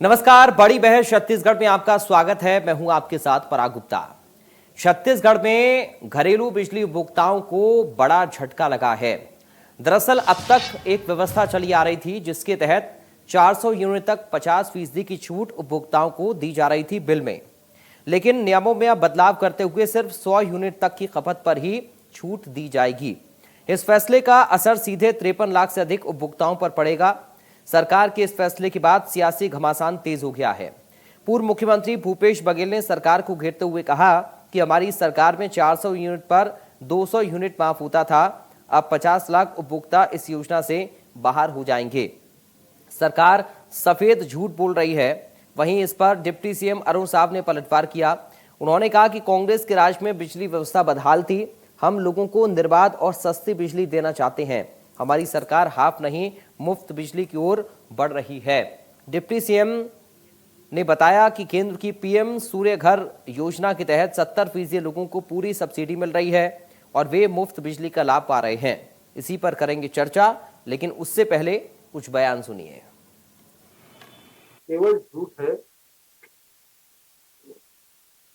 नमस्कार, बड़ी बहस छत्तीसगढ़ में आपका स्वागत है। मैं हूं आपके साथ पराग गुप्ता। छत्तीसगढ़ में घरेलू बिजली उपभोक्ताओं को बड़ा झटका लगा है। दरअसल अब तक एक व्यवस्था चली आ रही थी जिसके तहत 400 यूनिट तक 50% की छूट उपभोक्ताओं को दी जा रही थी बिल में। लेकिन नियमों में अब बदलाव करते हुए सिर्फ 100 यूनिट तक की खपत पर ही छूट दी जाएगी। इस फैसले का असर सीधे 53 लाख से अधिक उपभोक्ताओं पर पड़ेगा। सरकार के इस फैसले के बाद सियासी घमासान तेज हो गया है। पूर्व मुख्यमंत्री भूपेश बघेल ने सरकार को घेरते हुए कहा कि हमारी सरकार में 400 यूनिट पर 200 यूनिट माफ होता था, अब 50 लाख उपभोक्ता इस योजना से बाहर हो जाएंगे। सरकार सफेद झूठ बोल रही है। वहीं इस पर डिप्टी सीएम अरुण साव ने पलटवार किया। उन्होंने कहा कि कांग्रेस के राज में बिजली व्यवस्था बदहाल थी। हम लोगों को निर्बाध और सस्ती बिजली देना चाहते हैं। हमारी सरकार हाफ नहीं मुफ्त बिजली की ओर बढ़ रही है। डिप्टी सीएम ने बताया कि केंद्र की पीएम सूर्य घर योजना के तहत 70% लोगों को पूरी सब्सिडी मिल रही है और वे मुफ्त बिजली का लाभ पा रहे हैं। इसी पर करेंगे चर्चा, लेकिन उससे पहले कुछ बयान सुनिए। केवल झूठ है।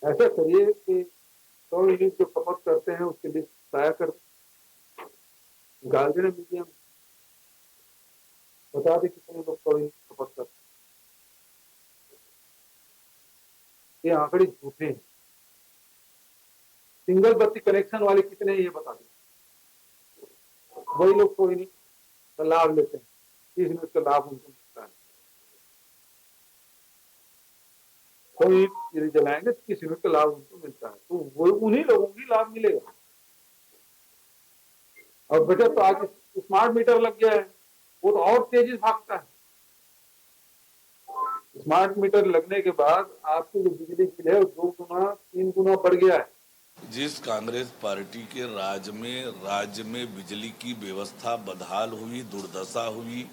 ऐसा करिए कि 100 यूनिट जो खपत करते हैं उसके लिस्ट तय कर गार्जियन मीडियम बता दे कितने लोग 100 यूनिट खपत करते हैं। ये आंकड़े झूठे हैं। सिंगल बत्ती कनेक्शन वाले कितने ये बता दें। वही लोग 100 यूनिट का लाभ लेते हैं, 30 यूनिट का लाभ उनको मिलता है। 100 यूनिट यदि जलाएंगे तो 30 यूनिट का लाभ उनको मिलता है, तो वो उन्हीं लोगों को लाभ मिलेगा। और बजट तो आज स्मार्ट मीटर लग गया है, वो तो और तेजी से भागता है। स्मार्ट मीटर लगने के बाद आपकी जो बिजली बिल है वो 2 गुना 3 गुना बढ़ गया है। जिस कांग्रेस पार्टी के राज्य में बिजली की व्यवस्था बदहाल हुई, दुर्दशा हुई,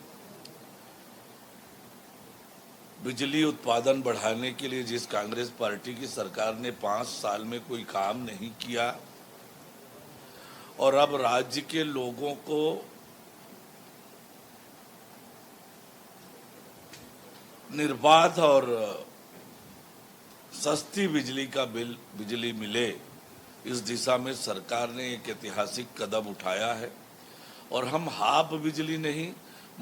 बिजली उत्पादन बढ़ाने के लिए जिस कांग्रेस पार्टी की सरकार ने 5 साल में कोई काम नहीं किया और अब राज्य के लोगों को निर्बाध और सस्ती बिजली मिले, इस दिशा में सरकार ने एक ऐतिहासिक कदम उठाया है और हम हाफ बिजली नहीं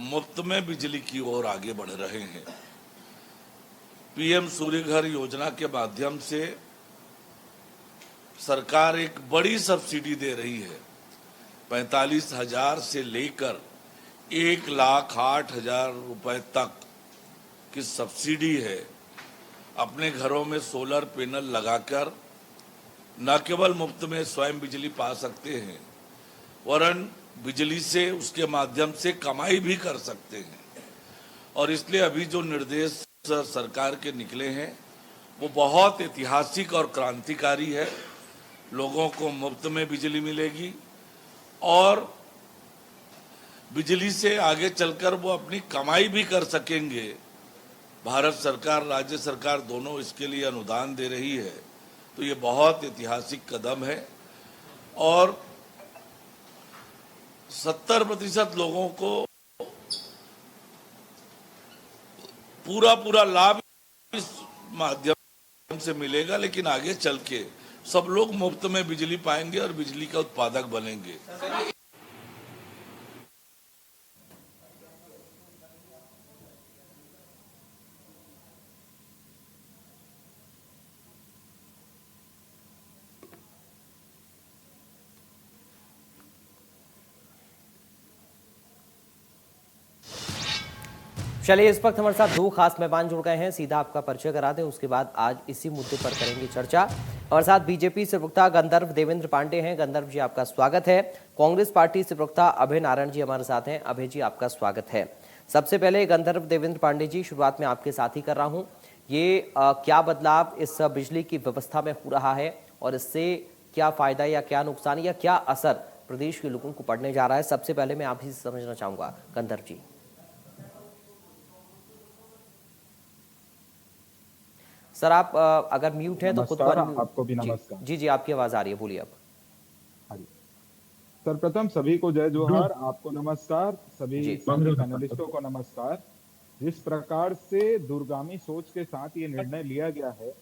मुफ्त में बिजली की ओर आगे बढ़ रहे हैं। पीएम सूर्य घर योजना के माध्यम से सरकार एक बड़ी सब्सिडी दे रही है। 45,000 से लेकर 1,08,000 रुपए तक की सब्सिडी है। अपने घरों में सोलर पैनल लगाकर न केवल मुफ्त में स्वयं बिजली पा सकते हैं, वरन बिजली से उसके माध्यम से कमाई भी कर सकते हैं। और इसलिए अभी जो निर्देश सरकार के निकले हैं वो बहुत ऐतिहासिक और क्रांतिकारी है। लोगों को मुफ्त में बिजली मिलेगी और बिजली से आगे चलकर वो अपनी कमाई भी कर सकेंगे। भारत सरकार, राज्य सरकार दोनों इसके लिए अनुदान दे रही है, तो ये बहुत ऐतिहासिक कदम है और 70% लोगों को पूरा लाभ इस माध्यम से मिलेगा, लेकिन आगे चल के सब लोग मुफ्त में बिजली पाएंगे और बिजली का उत्पादक बनेंगे। चलिए, इस वक्त हमारे साथ दो खास मेहमान जुड़ गए हैं। सीधा आपका परिचय करा दें, उसके बाद आज इसी मुद्दे पर करेंगे चर्चा। हमारे साथ बीजेपी से प्रवक्ता गंधर्व देवेंद्र पांडे हैं। गंधर्व जी, आपका स्वागत है। कांग्रेस पार्टी से प्रवक्ता अभय नारायण जी हमारे साथ हैं। अभय जी, आपका स्वागत है। सबसे पहले गंधर्व देवेंद्र पांडे जी, शुरुआत में आपके साथ ही कर रहा हूँ। ये क्या बदलाव इस बिजली की व्यवस्था में हो रहा है और इससे क्या फायदा या क्या नुकसान या क्या असर प्रदेश के लोगों को पड़ने जा रहा है? सबसे पहले मैं आप ही से समझना चाहूंगा, गंधर्व जी। सर, आप अगर म्यूट हैं तो खुद को आपको भी नमस्कार। जी, आपकी आवाज आ रही है, बोलिए अब। हाँ जी, सर्वप्रथम सभी को जय जोहार। आपको नमस्कार, सभी पैनलिस्टों को नमस्कार। जिस प्रकार से दूरगामी सोच के साथ ये निर्णय लिया गया है,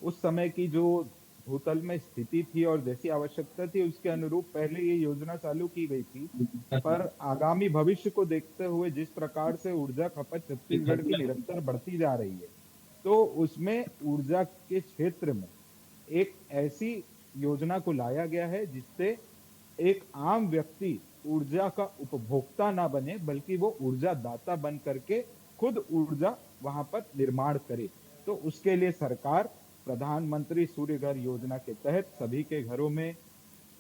उस समय की जो भूतल में स्थिति थी और जैसी आवश्यकता थी उसके अनुरूप पहले ये योजना चालू की गई थी। पर आगामी भविष्य को देखते हुए जिस प्रकार से ऊर्जा खपत छत्तीसगढ़ की निरंतर बढ़ती जा रही है, तो उसमें ऊर्जा के क्षेत्र में एक ऐसी योजना को लाया गया है जिससे एक आम व्यक्ति ऊर्जा का उपभोक्ता ना बने, बल्कि वो ऊर्जा दाता बन करके खुद ऊर्जा वहां पर निर्माण करे। तो उसके लिए सरकार प्रधानमंत्री सूर्य घर योजना के तहत सभी के घरों में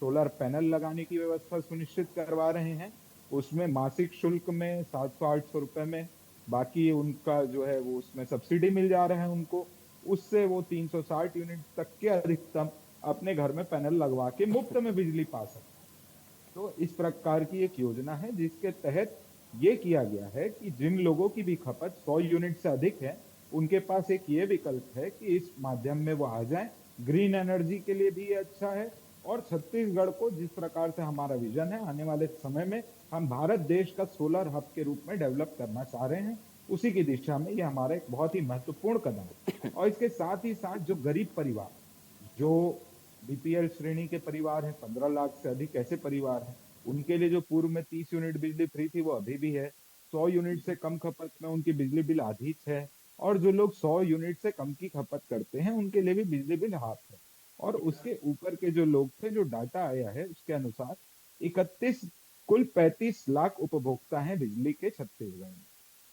सोलर पैनल लगाने की व्यवस्था सुनिश्चित करवा रहे हैं। उसमें मासिक शुल्क में 700-800 रुपए में, बाकी उनका जो है वो उसमें सब्सिडी मिल जा रहा है उनको। उससे वो 360 यूनिट तक के अधिकतम अपने घर में पैनल लगवा के मुफ्त में बिजली पा सकते हैं। तो इस प्रकार की एक योजना है जिसके तहत ये किया गया है कि जिन लोगों की भी खपत 100 यूनिट से अधिक है, उनके पास एक ये विकल्प है कि इस माध्यम में वो आ जाएं। ग्रीन एनर्जी के लिए भी ये अच्छा है और छत्तीसगढ़ को जिस प्रकार से हमारा विजन है, आने वाले समय में हम भारत देश का सोलर हब के रूप में डेवलप करना चाह रहे हैं, उसी की दिशा में ये हमारा एक बहुत ही महत्वपूर्ण कदम है। और इसके साथ ही साथ जो गरीब परिवार, जो बीपीएल श्रेणी के परिवार हैं, 15 लाख से अधिक ऐसे परिवार हैं, उनके लिए जो पूर्व में 30 यूनिट बिजली फ्री थी वो अभी भी है। 100 यूनिट से कम खपत में उनकी बिजली बिल आधी है, और जो लोग 100 यूनिट से कम की खपत करते हैं उनके लिए भी बिजली बिल हाफ है। और उसके ऊपर के जो लोग थे, जो डाटा आया है उसके अनुसार 35 लाख उपभोक्ता हैं बिजली के छत्तीसगढ़ में,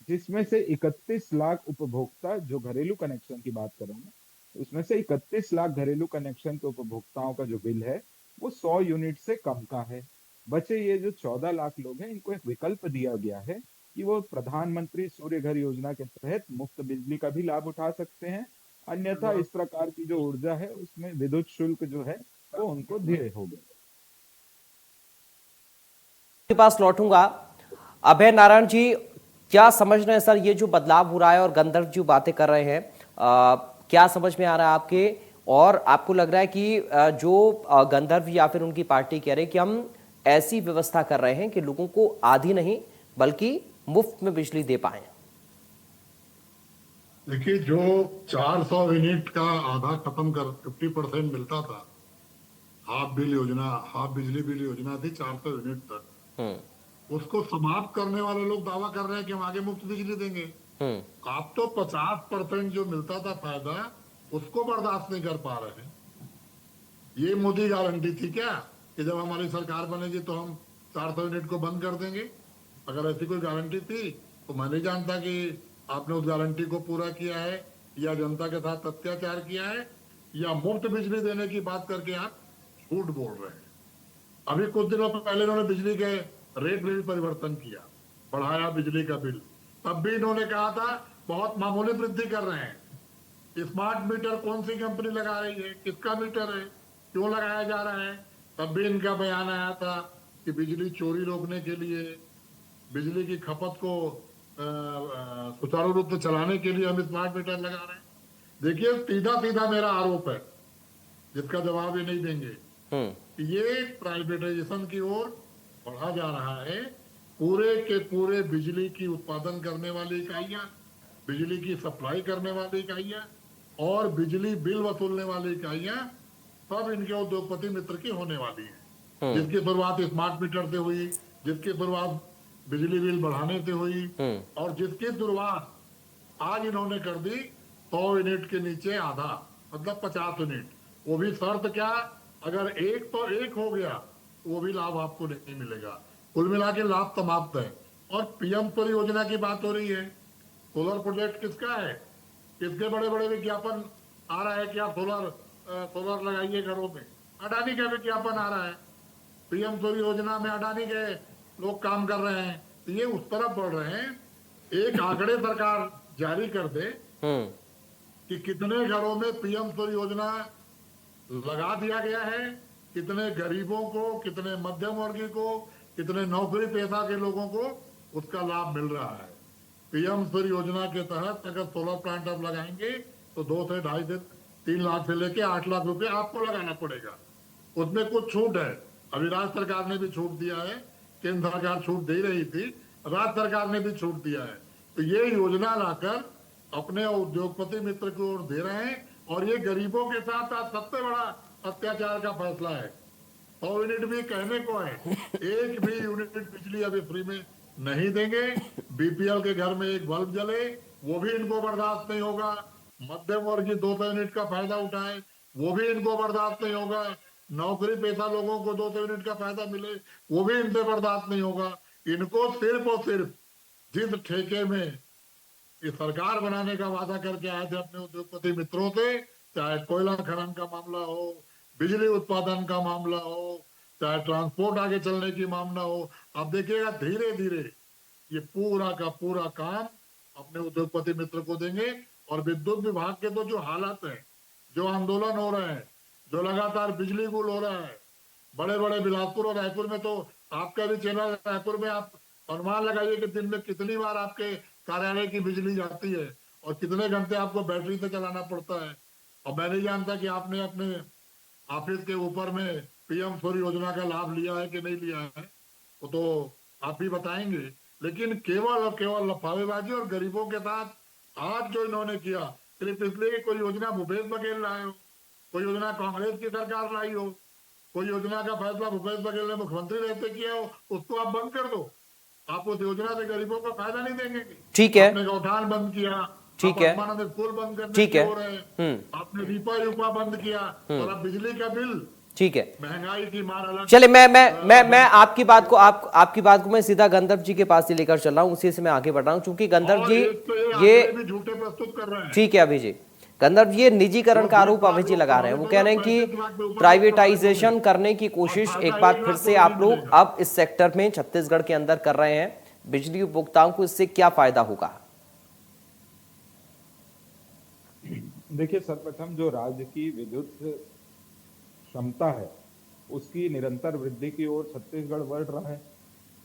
जिसमें से 31 लाख उपभोक्ता, जो घरेलू कनेक्शन की बात कर रहा हूँ, उसमें से 31 लाख घरेलू कनेक्शन के उपभोक्ताओं का जो बिल है वो 100 यूनिट से कम का है। बचे ये जो 14 लाख लोग हैं, इनको एक विकल्प दिया गया है कि वो प्रधानमंत्री सूर्य घर योजना के तहत मुफ्त बिजली का भी लाभ उठा सकते हैं। अन्यथा इस प्रकार की जो ऊर्जा है उसमें विद्युत शुल्क जो है वो उनको देय होगा। के पास लौटूंगा। अभय नारायण जी, क्या समझ रहे हैं सर, ये जो बदलाव हो रहा है और गंधर्व जी बातें कर रहे हैं, क्या समझ में आ रहा है आपके? और आपको लग रहा है कि जो गंधर्व या फिर उनकी पार्टी कह रहे हैं कि हम ऐसी व्यवस्था कर रहे हैं कि लोगों को आधी नहीं बल्कि मुफ्त में बिजली दे पाए? देखिए, जो 400 यूनिट का आधा खत्म कर 50% मिलता था, हाफ बिल योजना, हाफ बिजली बिल योजना थी 400 यूनिट तक, उसको समाप्त करने वाले लोग दावा कर रहे हैं कि हम आगे मुफ्त बिजली देंगे। आप तो 50% जो मिलता था फायदा, उसको बर्दाश्त नहीं कर पा रहे हैं। ये मोदी गारंटी थी क्या कि जब हमारी सरकार बनेगी तो हम 400 यूनिट को बंद कर देंगे? अगर ऐसी कोई गारंटी थी तो मैं नहीं जानता कि आपने उस गारंटी को पूरा किया है, या जनता के साथ अत्याचार किया है, या मुफ्त बिजली देने की बात करके आप झूठ बोल रहे हैं। अभी कुछ दिनों पहले इन्होंने बिजली के रेट में भी परिवर्तन किया, बढ़ाया बिजली का बिल। तब भी इन्होंने कहा था बहुत मामूली वृद्धि कर रहे हैं। स्मार्ट मीटर कौन सी कंपनी लगा रही है, किसका मीटर है, क्यों लगाया जा रहा है? तब भी इनका बयान आया था कि बिजली चोरी रोकने के लिए, बिजली की खपत को सुचारू रूप से चलाने के लिए हम स्मार्ट मीटर लगा रहे हैं। देखिए, सीधा सीधा मेरा आरोप है, जिसका जवाब ये नहीं देंगे, कि ये प्राइवेटाइजेशन की ओर बढ़ा जा रहा है। पूरे के पूरे बिजली की उत्पादन करने वाली इकाइयां, बिजली की सप्लाई करने वाली इकाइयां और बिजली बिल वसूलने वाली इकाइयां सब इनके उद्योगपति मित्र की होने वाली है। जिसकी शुरुआत स्मार्ट मीटर से हुई, जिसकी शुरुआत बिजली बिल बढ़ाने से हुई, और जिसकी शुरुआत आज इन्होंने कर दी 100 यूनिट के नीचे आधा, मतलब 50 यूनिट। वो भी शर्त क्या, अगर एक तो एक हो गया तो वो भी लाभ आपको नहीं मिलेगा। कुल मिला के लाभ समाप्त है। और पीएम सूर्य योजना की बात हो रही है, सोलर प्रोजेक्ट किसका है? किसके बड़े बड़े विज्ञापन आ रहा है कि आप सोलर लगाइए घरों में? अडानी का विज्ञापन आ रहा है। पीएम सूर्य योजना में अडानी के लोग काम कर रहे हैं, तो ये उस तरफ बढ़ रहे हैं। एक आंकड़े सरकार जारी कर दे कि कितने घरों में पीएम सूर्य योजना लगा दिया गया है, कितने गरीबों को, कितने मध्यम वर्गीय को, कितने नौकरी पेशा के लोगों को उसका लाभ मिल रहा है। पीएम सूर्य योजना के तहत अगर सोलर प्लांट आप लगाएंगे तो 2 से 2.5 से 3 लाख से लेके 8 लाख रुपए आपको लगाना पड़ेगा। उसमें कुछ छूट है, अभी राज्य सरकार ने भी छूट दिया है, केंद्र सरकार छूट दे रही थी, राज्य सरकार ने भी छूट दिया है। तो ये योजना लाकर अपने उद्योगपति मित्र की ओर दे रहे हैं, और ये गरीबों के साथ आज सबसे बड़ा अत्याचार का फैसला है। 100 यूनिट भी कहने को है, एक भी यूनिट बिजली अभी फ्री में नहीं देंगे। बीपीएल के घर में एक बल्ब जले वो भी इनको बर्दाश्त नहीं होगा। मध्यम वर्ग की 200 यूनिट का फायदा उठाए वो भी इनको बर्दाश्त नहीं होगा। नौकरी पेशा लोगों को 200 यूनिट का फायदा मिले वो भी इनसे बर्दाश्त नहीं होगा। इनको सिर्फ और सिर्फ जिस ठेके में ये सरकार बनाने का वादा करके आए थे अपने उद्योगपति मित्रों से, चाहे कोयला खनन का मामला हो, बिजली उत्पादन का मामला हो, चाहे ट्रांसपोर्ट आगे चलने की मामला हो, अब देखिएगा धीरे धीरे ये पूरा का पूरा काम अपने उद्योगपति मित्र को देंगे। और विद्युत विभाग के तो जो हालात है, जो आंदोलन हो रहे हैं, जो लगातार बिजली गुल हो रहा है, बड़े बड़े बिलासपुर और रायपुर में, तो आपका भी चैनल रायपुर में, आप अनुमान लगाइए कि दिन में कितनी बार आपके कार्यालय की बिजली जाती है और कितने घंटे आपको बैटरी से चलाना पड़ता है। और मैं नहीं जानता कि आपने अपने ऑफिस के ऊपर में पीएम सूर्य योजना का लाभ लिया है कि नहीं लिया है, वो तो आप ही बताएंगे। लेकिन केवल और केवल लफावेबाजी और गरीबों के साथ आज जो इन्होंने किया, सिर्फ इसलिए कोई योजना भूपेश बघेल लाए हो, कोई योजना कांग्रेस की सरकार लाई हो, कोई योजना का फैसला भूपेश बघेल ने मुख्यमंत्री रहते किया हो, उसको आप बंद कर दो। आप उस योजना से गरीबों को फायदा नहीं देंगे। ठीक है, आपने गौठान बंद किया, ठीक है, आत्मानंद स्कूल बंद करने ठीक की है, ओर है, आपने दीपा यूपा बंद किया, और अब बिजली का बिल, ठीक है, महंगाई की मार अलग। चलिए मैं आपकी बात को आपकी बात को मैं सीधा गंधर्व जी के पास ही लेकर चल रहा हूं, उसी से मैं आगे बढ़ रहा हूं, क्योंकि गंधर्व जी ये भी झूठे प्रस्तुत कर रहे हैं। ठीक है अभी जी, गंधर्व जी ये निजीकरण का आरोप अभी जी लगा रहे हैं। वो कह रहे हैं कि प्राइवेटाइजेशन करने की कोशिश एक बार फिर से आप लोग अब इस सेक्टर में छत्तीसगढ़ के अंदर कर रहे हैं। बिजली उपभोक्ताओं को इससे क्या फायदा होगा? देखिए, सर्वप्रथम जो राज्य की विद्युत क्षमता है उसकी निरंतर वृद्धि की ओर छत्तीसगढ़ बढ़ रहा है,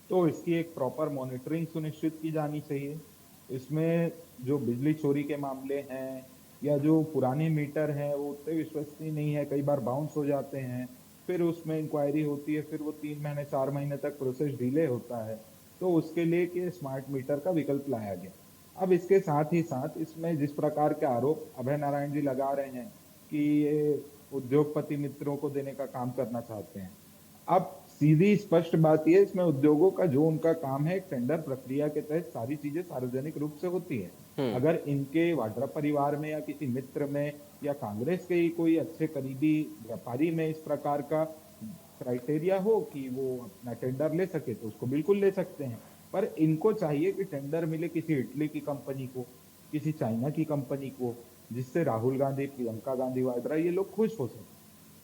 तो इसकी एक प्रॉपर मॉनिटरिंग सुनिश्चित की जानी चाहिए। इसमें जो बिजली चोरी के मामले हैं या जो पुराने मीटर हैं वो उतने विश्वसनीय नहीं है, कई बार बाउंस हो जाते हैं, फिर उसमें इंक्वायरी होती है, फिर वो 3 महीने 4 महीने तक प्रोसेस डिले होता है, तो उसके लिए कि स्मार्ट मीटर का विकल्प लाया गया। अब इसके साथ ही साथ इसमें जिस प्रकार के आरोप अभय नारायण जी लगा रहे हैं कि ये उद्योगपति मित्रों को देने का काम करना चाहते हैं, अब सीधी स्पष्ट बात यह, इसमें उद्योगों का जो उनका काम है, एक टेंडर प्रक्रिया के तहत सारी चीजें सार्वजनिक रूप से होती है। अगर इनके वाड्रा परिवार में या किसी मित्र में या कांग्रेस के ही कोई अच्छे करीबी व्यापारी में इस प्रकार का क्राइटेरिया हो कि वो अपना टेंडर ले सके तो उसको बिल्कुल ले सकते हैं, पर इनको चाहिए कि टेंडर मिले किसी इटली की कंपनी को, किसी चाइना की कंपनी को, जिससे राहुल गांधी, प्रियंका गांधी वाड्रा ये लोग खुश हो सके।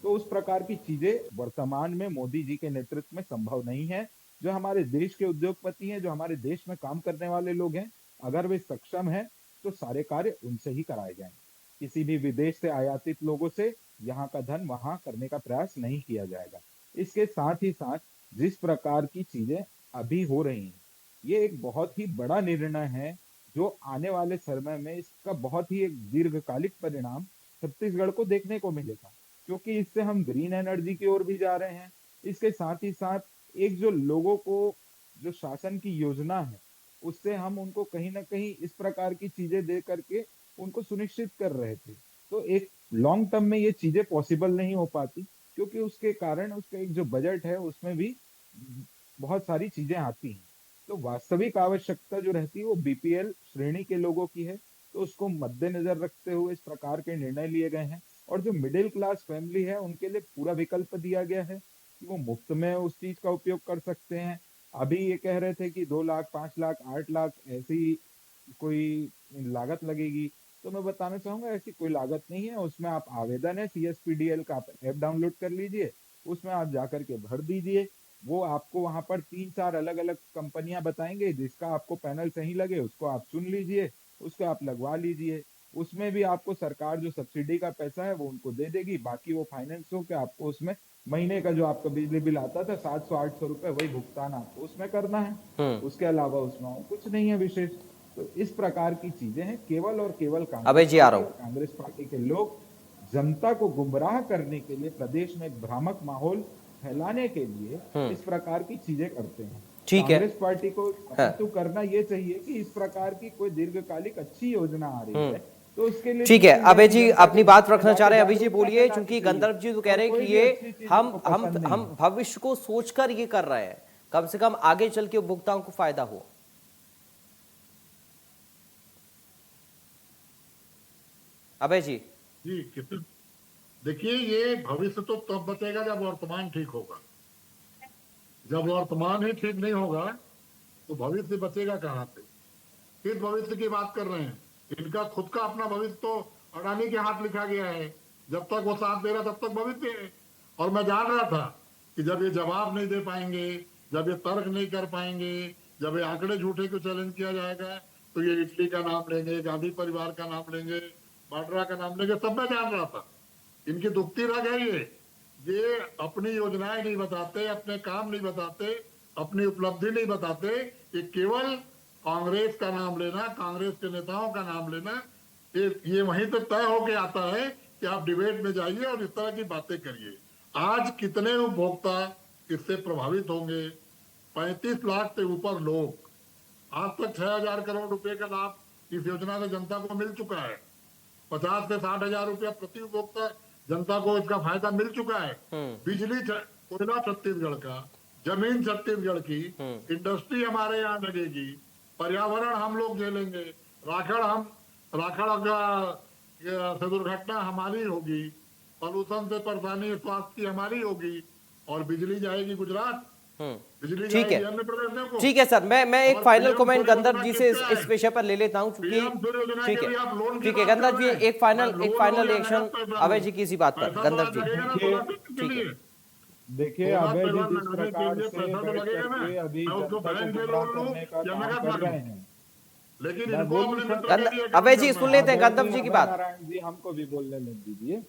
तो उस प्रकार की चीजें वर्तमान में मोदी जी के नेतृत्व में संभव नहीं है। जो हमारे देश के उद्योगपति हैं, जो हमारे देश में काम करने वाले लोग हैं, अगर वे सक्षम हैं तो सारे कार्य उनसे ही कराए जाएंगे। किसी भी विदेश से आयातित लोगों से यहाँ का धन वहां करने का प्रयास नहीं किया जाएगा। इसके साथ ही साथ जिस प्रकार की चीजें अभी हो रही हैं, ये एक बहुत ही बड़ा निर्णय है जो आने वाले समय में इसका बहुत ही एक दीर्घकालिक परिणाम छत्तीसगढ़ को देखने को मिलेगा, क्योंकि इससे हम ग्रीन एनर्जी की ओर भी जा रहे हैं। इसके साथ ही साथ एक जो लोगों को जो शासन की योजना है उससे हम उनको कहीं ना कहीं इस प्रकार की चीजें दे करके उनको सुनिश्चित कर रहे थे, तो एक लॉन्ग टर्म में ये चीजें पॉसिबल नहीं हो पाती, क्योंकि उसके कारण उसका एक जो बजट है उसमें भी बहुत सारी चीजें आती हैं। तो वास्तविक आवश्यकता जो रहती है वो बीपीएल श्रेणी के लोगों की है, तो उसको मद्देनजर रखते हुए इस प्रकार के निर्णय लिए गए हैं। और जो मिडिल क्लास फैमिली है उनके लिए पूरा विकल्प दिया गया है कि वो मुफ्त में उस चीज का उपयोग कर सकते हैं। अभी ये कह रहे थे कि 2 लाख, 5 लाख, 8 लाख ऐसी कोई लागत लगेगी, तो मैं बताना चाहूंगा ऐसी कोई लागत नहीं है। उसमें आप आवेदन है CSPDL का, आप ऐप डाउनलोड कर लीजिए, उसमें आप जाकर के भर दीजिए, वो आपको वहां पर 3-4 अलग अलग कंपनियां बताएंगे, जिसका आपको पैनल सही लगे उसको आप चुन लीजिए, उसको आप लगवा लीजिए। उसमें भी आपको सरकार जो सब्सिडी का पैसा है वो उनको दे देगी, बाकी वो फाइनेंस हो के आपको उसमें महीने का जो आपका बिजली बिल आता था 700-800 रुपए, वही भुगतान आपको उसमें करना है। उसके अलावा उसमें कुछ नहीं है विशेष। तो इस प्रकार की चीजें हैं, केवल और केवल कांग्रेस पार्टी के लोग जनता को गुमराह करने के लिए, प्रदेश में एक भ्रामक माहौल फैलाने के लिए इस प्रकार की चीजें करते हैं। ठीक है। कांग्रेस पार्टी को तो करना ये चाहिए कि इस प्रकार की कोई दीर्घकालिक अच्छी योजना आ रही है तो उसके लिए ठीक है। अभय जी जनता अपनी के बात बीच रखना में चाह रहे हैं। अभय जी जागरूकता बोलिए, फैलानी क्योंकि चाहिए। गंधर्व जी तो कह और रहे हैं कोई कि भी ये अच्छी चीज हम उनको हम पसंद नहीं हम है। भविष्य को सोचकर ये कर रहे हैं, कम से कम आगे चल के उपभोक्ताओं को फायदा हो। अभय जी जी किसी देखिए, ये भविष्य तो तब बचेगा जब वर्तमान ठीक होगा। जब वर्तमान ही ठीक नहीं होगा तो भविष्य बचेगा कहाँ से? किस भविष्य की बात कर रहे हैं? इनका खुद का अपना भविष्य तो अडानी के हाथ लिखा गया है। जब तक वो साथ दे रहा तब तक भविष्य है। और मैं जान रहा था कि जब ये जवाब नहीं दे पाएंगे, जब ये तर्क नहीं कर पाएंगे, जब ये आंकड़े झूठे को चैलेंज किया जाएगा, तो ये इटली का नाम लेंगे, गांधी परिवार का नाम लेंगे, वाड्रा का नाम लेंगे। सब मैं जान रहा था। इनकी दुखती रह गई है। ये अपनी योजनाएं नहीं बताते, अपने काम नहीं बताते, अपनी उपलब्धि नहीं बताते। ये केवल कांग्रेस का नाम लेना, कांग्रेस के नेताओं का नाम लेना, ये वहीं तक तय होके आता है कि आप डिबेट में जाइए और इस तरह की बातें करिए। आज कितने उपभोक्ता इससे प्रभावित होंगे? 35 लाख से ऊपर लोग। आज तक 6,000 करोड़ रुपए का लाभ इस योजना से जनता को मिल चुका है। 50 से 60,000 रुपया प्रति उपभोक्ता जनता को इसका फायदा मिल चुका है। बिजली कोयला छत्तीसगढ़ का, जमीन छत्तीसगढ़ की, इंडस्ट्री हमारे यहाँ लगेगी, पर्यावरण हम लोग झेलेंगे, राखड़ से दुर्घटना हमारी होगी, पॉल्यूशन से परेशानी स्वास्थ्य की हमारी होगी, और बिजली जाएगी गुजरात, बिजली ठीक जाएगी है। अन्य प्रदेशों को। ठीक है सर, मैं एक और फाइनल पीएम कमेंट सूर्य गंधर्व जी योजना से किसका इस विषय पर ले लेता हूं, क्योंकि पीएम सूर्य योजना ठीक के है। लिए आप लोन की ठीक है बात गंधर्व कर जी, रहे हैं। एक फाइनल लोन हो या रिएक्शन नगद पैसा अभय हो, जी की इसी बात पर। पैसा तो गंधर्व आज जी लगेगा ना देखिए- 16 के ठीक है। लिए। देखिए 16 अभय जी पैसा जिस लगाने के प्रकार लिए से पैसा तो बैठ लगेगा ना। करके अभी मैं उसको जनता को बैंक से गुमराह लोन लूं करने का या काम नगद कर मांगूं। रहे हैं। लेकिन मैं इनको बोल हमने नहीं मित्र सकता। के लिए काम अभय जी करना सुन है। लेते हैं गंधर्व जी की अभय बात। नारायण जी हमको भी बोलने लग दीजिए।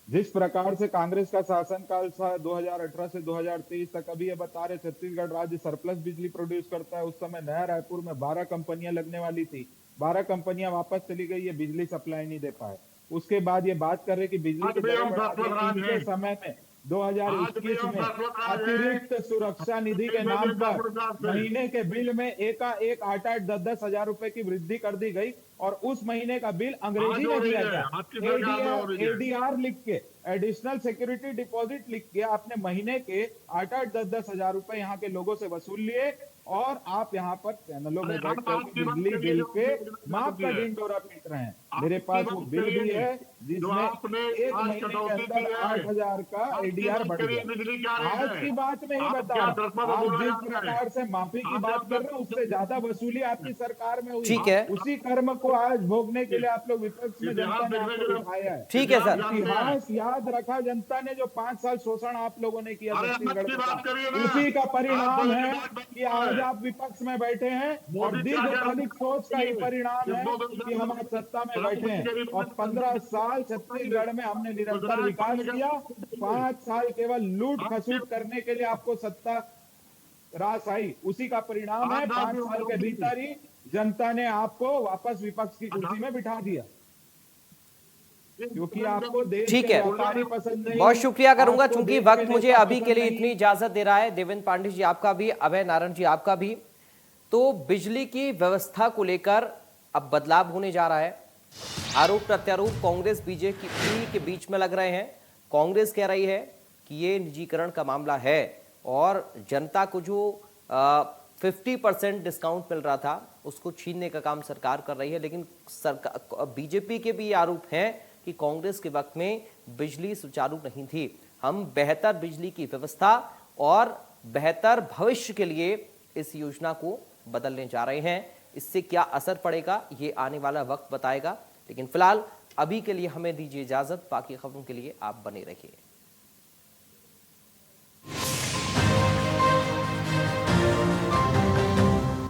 जिस प्रकार से कांग्रेस का शासनकाल था 2018 से 2023 तक, अभी ये बता रहे छत्तीसगढ़ राज्य सरप्लस बिजली प्रोड्यूस करता है। उस समय नया रायपुर में 12 कंपनियां लगने वाली थी, 12 कंपनियां वापस चली गई, ये बिजली सप्लाई नहीं दे पाए। उसके बाद ये बात कर रहे कि बिजली आज की भी दरें हम बढ़ा दी। सरप्लस इनके हैं। समय में आज भी 2021 हम में सरप्लस हैं। अतिरिक्त सुरक्षा निधि के नाम पर से महीने के बिल में एकाएक 8-8, 10-10 हजार रुपए की वृद्धि कर दी गई, और उस महीने का बिल आज अंग्रेजी हो में रही दिया है, गया। आज की सरकार में हो रही है। एडीआर लिख के, एडिशनल सिक्योरिटी डिपॉजिट लिख के आपने महीने के 8-8, 10-10 हजार रुपए यहाँ के लोगों से वसूल लिए, और आप यहाँ पर चैनलों में अरे बैठ हम करके आपकी बात बिजली करिए बिल जो पे आपने माफ का की है। ढिंडोरा पीट रहे हैं। आपकी मेरे पास वो बात बिल भी करिए है जो जिसमें आपने एक आज महीने के कटौती की अंदर है। 8,000 का आपकी एडीआर बात बढ़ करिए, गया। बिजली क्या रेट आज है? की बात में ही आप बता क्या रहा हूं। 10 में आप वसूला जिस जा रहा है? प्रकार से माफी की आप बात जब कर रहे हो, उससे ज्यादा वसूली आपकी सरकार में हुई। ठीक है। उसी कर्म को आज भोगने के लिए आप लोग विपक्ष में इतिहास जनता ने देखने आपको के लिए- बिठाया है। ठीक है सर। इतिहास याद रखा जनता ने, जो 5 साल शोषण आप लोगों ने किया अरे छत्तीसगढ़ अहमद की में बात करिए ना। उसी का आप परिणाम बोले है कि बात कि आज है। आप विपक्ष में बैठे हैं, और मोदी दीर्घकालिक सोच का ही परिणाम है इस कि हम आज सत्ता में बैठे हैं। और 15 साल छत्तीसगढ़ में हमने निरंतर विकास किया। 5 साल केवल लूट खसूट करने के लिए आपको सत्ता रास आई, उसी का परिणाम है। 5 साल के भीतर ही जनता ने आपको वापस विपक्ष की कुर्सी में बिठा दिया, क्योंकि आपको देश ठीक के है। व्यापारी पसंद नहीं। बहुत शुक्रिया करूंगा, आपको चूंकि देश वक्त के मुझे नेता अभी के पसंद लिए नहीं। इतनी इजाजत दे रहा है। देवेंद्र पांडे जी आपका भी, अभय नारायण जी आपका भी। तो बिजली की व्यवस्था को लेकर अब बदलाव होने जा रहा है। आरोप प्रत्यारोप कांग्रेस बीजेपी के बीच में लग रहे हैं। कांग्रेस कह रही है कि ये निजीकरण का मामला है, और जनता को जो 50% डिस्काउंट मिल रहा था उसको छीनने का काम सरकार कर रही है। लेकिन सरकार, बीजेपी के भी आरोप हैं कि कांग्रेस के वक्त में बिजली सुचारू नहीं थी। हम बेहतर बिजली की व्यवस्था और बेहतर भविष्य के लिए इस योजना को बदलने जा रहे हैं। इससे क्या असर पड़ेगा ये आने वाला वक्त बताएगा। लेकिन फिलहाल अभी के लिए हमें दीजिए इजाजत। बाकी खबरों के लिए आप बने रहिए।